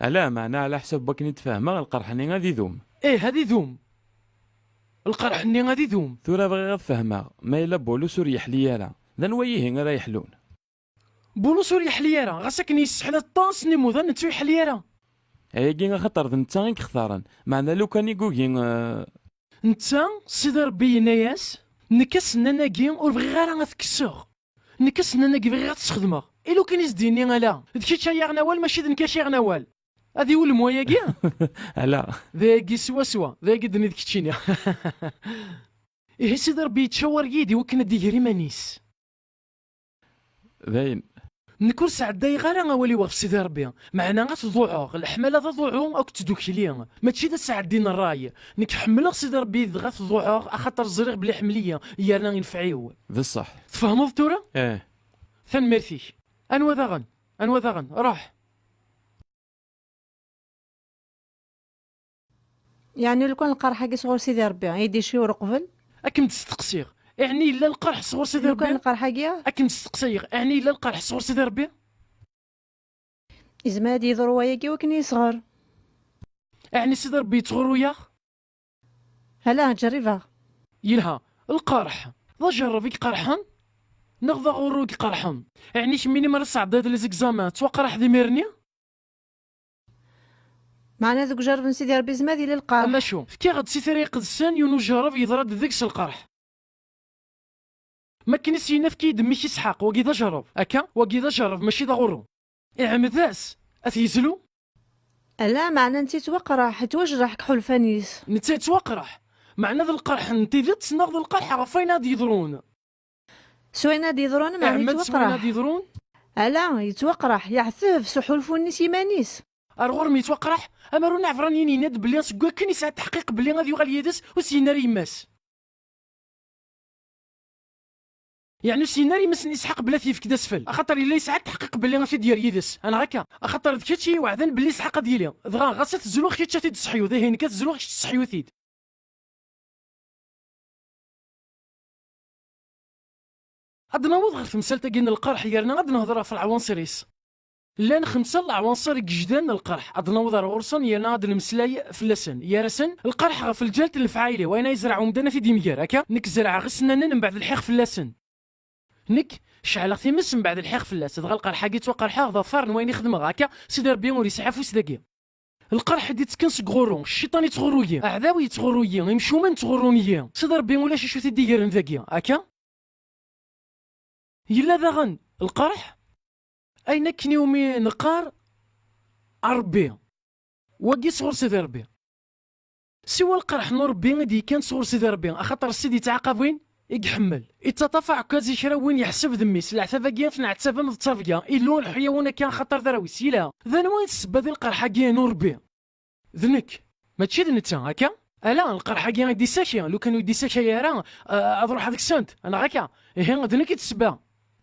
لا معناه على حسب باك نتفاهمها القرحني غادي ذوم هادي ذوم القرحني غادي ذوم ثورة بغي غاد فهمها ما الا بولوس وريح ليالا ذا نويه غادا يحلون بولوس وريح ليالا غاسك يسحل الطاس نيمو ذا نتو يحليالا هي كي خطر ذا نتا غيك خثارن معناه لو كان يقوكين نتا سيدي ربي ناياس نكس ناناكي ور بغي غير غتكسوغ نكس ناناكي بغي غير تستخدمها إلو كان يزديني لا دكيتش يا غنوال ماشي دنكاش يا غنوال هذه هو المويا كاع لا ذاكي سوا ذاكي دني دكتشيني سيدي ربي يتشاور يدي وكنا ديري مانيس باين نكون سعداي غير غولي وقف سيدي ربي معنا غتضوعو الحماله تضوعو او تدوكلي ماشي دا سعدين الراي نك حمل سيدي ربي غتضوعو خاطر الزريغ بلي حمليه يانا ينفعيو بصح تفهموا الدوره ثان ميرثي انوا ذاغن راح يعني لو كان القرحه كي صغور سيدي ربي يدي شي قبل اكم تستقصيغ يعني الا القرح صغور سيدي ربي لو كان القرحه كي اكم تستقصيغ يعني الا القرح صغور سيدي ربي إزمادي يضروا كي وكني يصغر يعني سيدي ربي يتغرو يا هلا جربها يلها القرح ضا جربيك قرحا نغضى غروك قرحا يعني كميني مرة صعب هاد ليزيكزامان توقرح ذي ميرني معنا ذوك جرب سيدي ربي زمادي للقرح اما شو كي غاد سي طريق السان يونو جرب يضرب ذيك القرح ما كاين سينا في كيد ماشي اسحاق وكي ذا جرب هكا وكي ذا جرب ماشي ذا غرو عمداس اثيزلو لا معنى انت توقرح توجرح كحول فانيس نتا توقرح معنى ذا القرح انت ذا تسنغ ذا القرح غفاين هاد يضرون سوينا دي يضرون معنى يتوقرح يضرون لا يتوقرح يعثف سحول فونيس يمانيس الغور ميتوقرح اما رونا عفراني يناد بلي سكوا كان يسعى التحقيق بلي غادي يغال يدس وسينا ريماس يعني سيناري مسن يسحق بلا تيفك دا سفل خاطر الا يسعى تحقق بلي غادي دير يدس انا هكا خاطر دكاتشي وعدن بلي سحق ديالي دغا غاسا تزلو خيت تيد تصحيو ذا هين كتزلو خيت تصحيو ثيد غاد نوض غير تمثال تاكين القرح يارنا غاد نهضر في العناصريس لان 5 العناصر جدان القرح غاد نوض غرسون يانا غاد نمسلاي فلسن يارسن القرح في الجلد الفعايلي وين يزرعوا مدنا في ديميار هكا نك زرع غسنان من بعد الحيخ فلسن نك شعل ثيمس من بعد الحيخ فلاس دغا القرحه كي توقع ظفار وين يخدم هكا سيدي ربي وري سعفوس داكي القرح دي تكنس غورون الشيطان يتغروي اعداوي يتغروي يمشوا من تغرونيه سيدي ربي ولا شي شوتي ديالن ذاكي هكا يلا داغن القرح اين كنيومي نقار ربي وكي صغر سيدي ربي سوى القرح نور ربي دي كان صغر سيدي ربي خاطر السيدي تعاقب وين يحمل يتطفع كازي شرا وين يحسب ذميس العتافه كيا في نعتافه مضطرفيا إلو الحيوان كان خطر دراويس يلا ذا وين السبه ذي القرحه كيا نور بي ذنك ماشي ذنتا هكا الا القرحه كيا يدي ساكيا لو كانوا يدي ساكيا راه اروح هذيك السنت انا هكا إيه ذنك يتسبى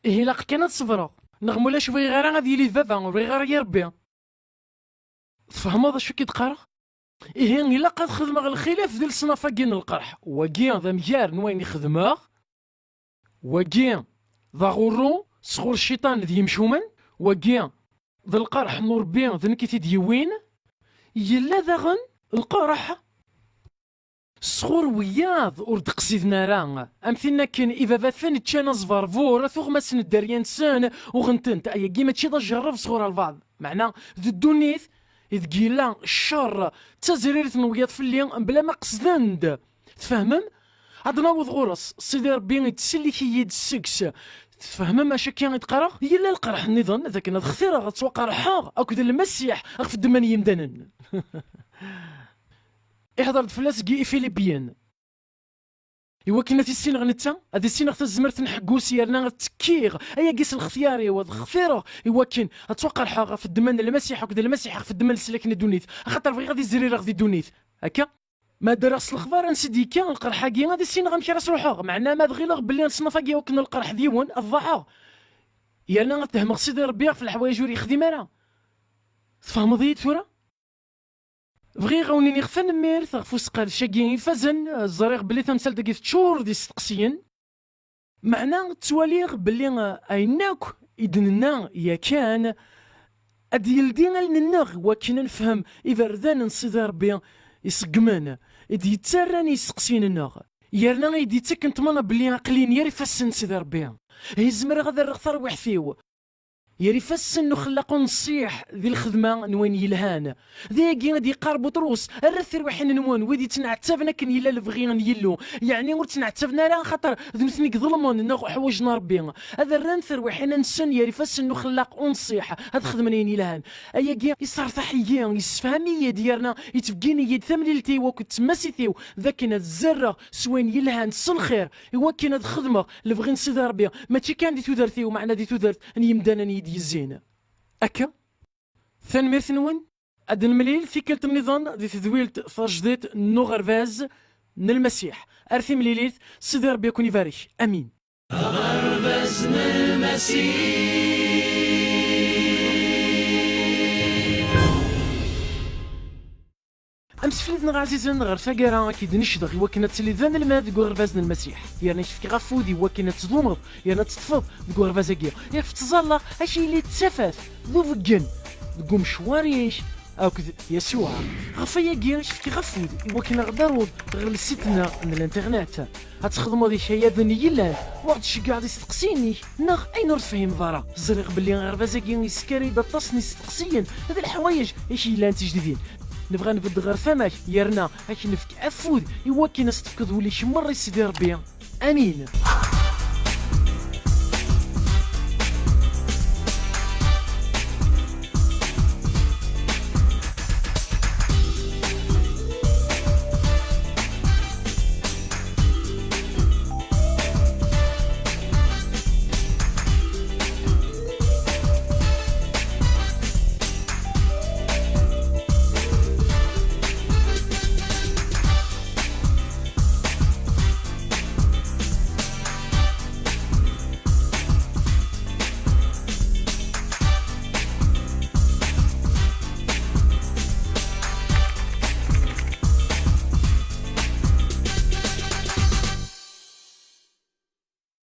إيه لا كانت صفرا نغمو لا شوفي غير غادي يلي بابا غير يا ربي تفهم هذا شو كيتقرا إيه إلا قد خدم الخلاف ديال الصنافة كين القرح وكين ذا ميار نوين يخدمه وكين ذا غورو صغور الشيطان ذي يمشومن وكين ذا القرح نور بين ذا نكيتي ديوين يلا ذا غن القرح صغور وياض ورد قصيدنا راه امثلنا كان اذا ذا تشانا زفار فور ثوغ ما سن الدريان سان وغنتنت ايا كيما تشي جرب صغور البعض معنا ذو الدونيث إذ قيلا الشر تزريرة نويات في الليل بلا ما قصدند تفهمم عاد نوض غرس سيدي ربي يتسلي كي يد السكس تفهمم اش كان يتقرا يلا القرح النظام ذاك انا خثيره غتوقع رحا اكد المسيح في الدمان يمدنن احضر فلاس كي فيليبيان إوا كنا في السين غنتا هادي السين غتا زمرت نحكو سيرنا غتكيغ ايا قيس الخثياري وهاد الخثيره إوا كان اتوقع الحاغه في الدمان المسيح وكذا المسيح في الدمان السلاكن دونيت خاطر بغي غادي الزرير غادي دونيت هكا ما درس الخبار نسيدي كان القرحه كي غادي السين غنمشي راس روحها معنا ما بغي لا بلي نصنفا كي وكنا القرح ديون الضحى يانا غتهم سيدي ربي في الحوايج وري يخدم راه تفهم ضيت فورا بغي غاوني نغفن ميرث فوسقال شاكين فازن الزريغ بلي تمثال داكي تشور دي استقسيين معنا تواليغ بلي ايناك اذننا يا كان اديال دينا لنغ وكنا نفهم اذا ردان نصيد ربي يسقمان اذ يتسران يسقسين النغ يرنا يدي تكنت مانا بلي عقلين يري فاسن سيدي ربي هيزمر غدا الرخثر وحفيو يري فاسن نخلق نصيح ذي الخدمة نوين يلهان ذي غادي يقارب بطروس الرثر وحين نوان ودي تنعتفنا كن يلا لبغينا يلو يعني ور تنعتفنا راه خاطر ذنثنيك ظلمون ناخ حوايجنا ربي هذا الرنثر وحين نسن يري فاسن نخلق نصيح هاد خدمة يلهان ايا كي يصار تحيا يسفهمي ديالنا يتفقيني يد ثمليلتي وكنت تمسيتيو ذاك الزرة سوين يلهان الخير هو كاين هاد الخدمة اللي بغي نسيد ربي ماشي كان دي تودرتي ومعنا دي تودرت يمدانا يزين أكا ثان ميرثنون أدن مليل في كلت النظام دي تذويلت فرجدت نو غرفاز المسيح أرثي مليليت سيدي ربي يكون يبارك أمين غرفاز المسيح. أمس فليتنا عزيزا غير ثقرا كي نشدغ يوكنا تسليذان الماد تقول غرفازنا المسيح يعني شفكي غفودي يوكنا تظلمض يعني تطفض تقول غرفازاكيا يعني في تظل اشي اللي تسفاث ذو فقن تقوم شواريش او كذا يسوع غفايا كيا شفكي غفود يوكنا غدارود غير السيتنا من الانترنت هتخدموا ذي شي ذني يلان واحد شي قاعد يستقسيني ناغ اين تفهم ضرا زريق بلي غرفازاكيا يسكري بطاسني يستقسيين هذه الحوايج ايش يلان تجديدين نبغى نبد غير فماك يرنا اش نفك افود يوكي نستفقد ولي شي مره سيدي ربي امين.